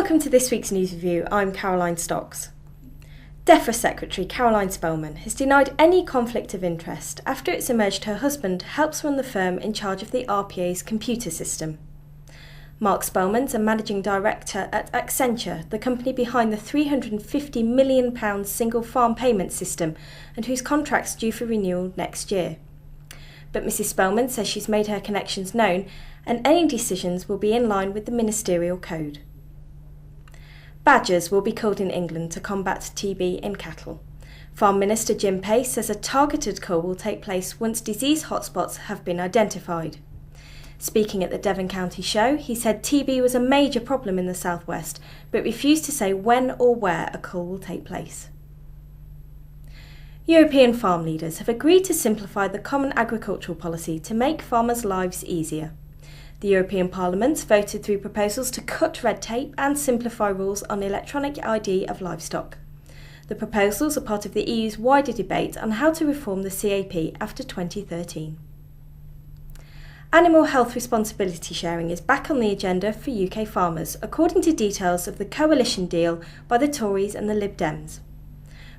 Welcome to this week's news review. I'm Caroline Stocks. DEFRA Secretary Caroline Spelman has denied any conflict of interest after it's emerged her husband helps run the firm in charge of the RPA's computer system. Mark Spelman's a managing director at Accenture, the company behind the £350 million single farm payment system and whose contract's due for renewal next year. But Mrs Spelman says she's made her connections known and any decisions will be in line with the ministerial code. Badgers will be killed in England to combat TB in cattle. Farm Minister Jim Pace says a targeted cull will take place once disease hotspots have been identified. Speaking at the Devon County Show, he said TB was a major problem in the southwest, but refused to say when or where a cull will take place. European farm leaders have agreed to simplify the Common Agricultural Policy to make farmers' lives easier. The European Parliament voted through proposals to cut red tape and simplify rules on electronic ID of livestock. The proposals are part of the EU's wider debate on how to reform the CAP after 2013. Animal health responsibility sharing is back on the agenda for UK farmers, according to details of the coalition deal by the Tories and the Lib Dems.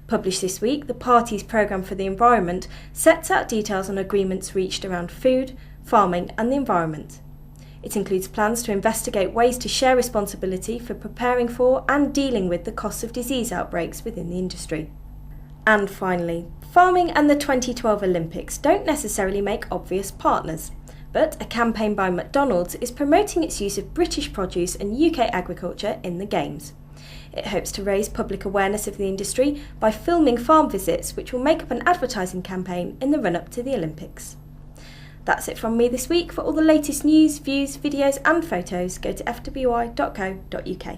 Published this week, the party's programme for the environment sets out details on agreements reached around food, farming and the environment. It includes plans to investigate ways to share responsibility for preparing for and dealing with the costs of disease outbreaks within the industry. And finally, farming and the 2012 Olympics don't necessarily make obvious partners, but a campaign by McDonald's is promoting its use of British produce and UK agriculture in the Games. It hopes to raise public awareness of the industry by filming farm visits, which will make up an advertising campaign in the run-up to the Olympics. That's it from me this week. For all the latest news, views, videos and photos, go to fwi.co.uk.